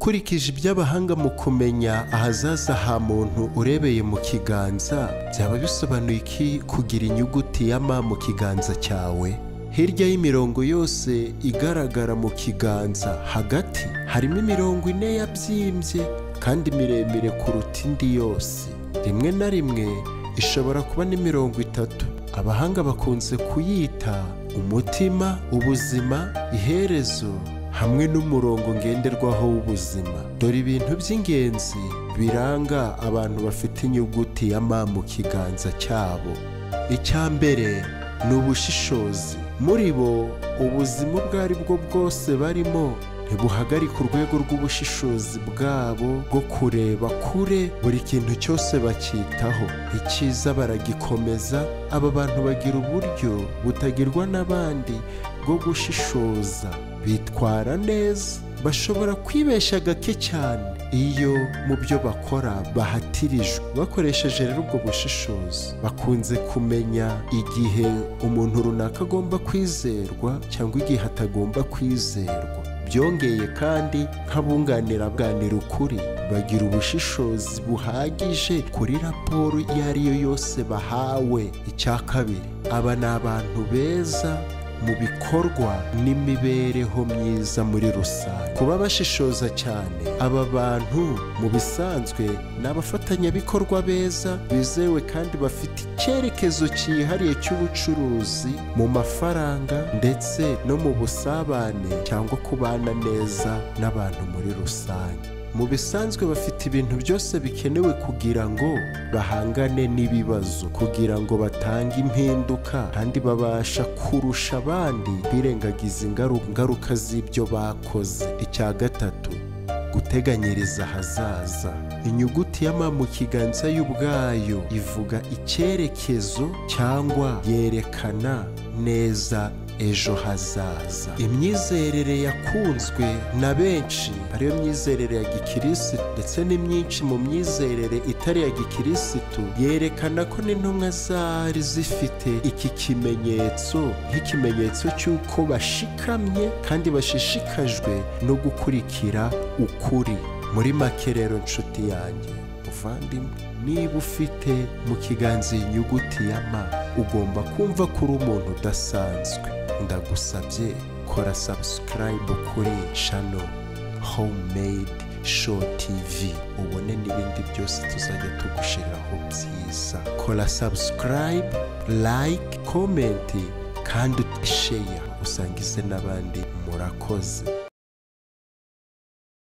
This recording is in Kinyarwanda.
ukurikije iby'abahanga mu kumenya ahazaza ha muntu urebeye mu kiganza, byaba bisobanuye iki kugira inyuguti ya M mu kiganza cyawe? Hirya y'imirongo yose igaragara mu kiganza hagati harimo imirongo 4 yabyimbye kandi miremire kuruta indi yose. Rimwe na rimwe ishobora kuba n'imirongo 3. Abahanga bakunze kuyita umutima, ubuzima, iherezo hamwe n'umurongo ngenderwaho w'ubuzima. Dore ibintu by'ingenzi biranga abantu bafite inyuguti ya M mu kiganza cyabo. Icya mbere ni ubushishozi. Muri bo ubuzima ubwo ari bwo bwose barimo ntibuhagarika urwego rw'ubushishozi bwabo bwo kureba kure, buri kintu cyose bacyitaho. Icyiza baragikomeza. Aba bantu bagira uburyo butagirwa n'abandi bwo gushishoza, bitwara neza, bashobora kwibeshya gake cyane iyo mu byo bakora bahatirijwe. Bakoresheje rero ubwo bushishozi bakunze kumenya igihe umuntu runaka agomba kwizerwa cyangwa igihe atagomba kwizerwa. Byongeye kandi nk'abunganira ukuri, bagira ubushishozi buhagije kuri raporo iyo ari yo yose bahawe. Icya kabiri, aba ni abantu beza mu bikorwa n'imibereho myiza muri rusange. Kuba bashishoza cyane, aba bantu mu bisanzwe ni abafatanyabikorwa beza, bizewe kandi bafite icyerekezo cyihariye cy'ubucuruzi, mu mafaranga ndetse no mu busabane cyangwa kubana neza n'abantu muri rusange. Mu bisanzwe bafite ibintu byose bikenewe kugira ngo bahangane n'ibibazo, kugira ngo batange impinduka, kandi babasha kurusha abandi kwirengagiza ingaruka z'ibyo bakoze. Icya gatatu, guteganyiriza ahazaza. Inyuguti ya M mu kiganza y'ubwayo ivuga icyerekezo cyangwa yerekana neza ejo hazaza. Imyizerere yakunzwe na benshi ariyo myizerere ya gikirisitu, ndetse n'imyinshi mu myizerere itari ya gikirisitu, yerekana ko n'intumwa zari zifite iki kimenyetso nk'ikimenyetso cy'uko bashikamye kandi bashishikajwe no gukurikira ukuri. Muri make rero nshuti yanjye, muvandimwe, niba ufite mu kiganza iyi nyuguti ya M, ugomba kumva ko uri umuntu udasanzwe. Ndagusabye kora subscribe kuri channel Homemade Show TV, ubone n'ibindi byose tuzajya tugushiraho byiza. Kora subscribe, like, comment kandi share usangize n'abandi. Murakoze.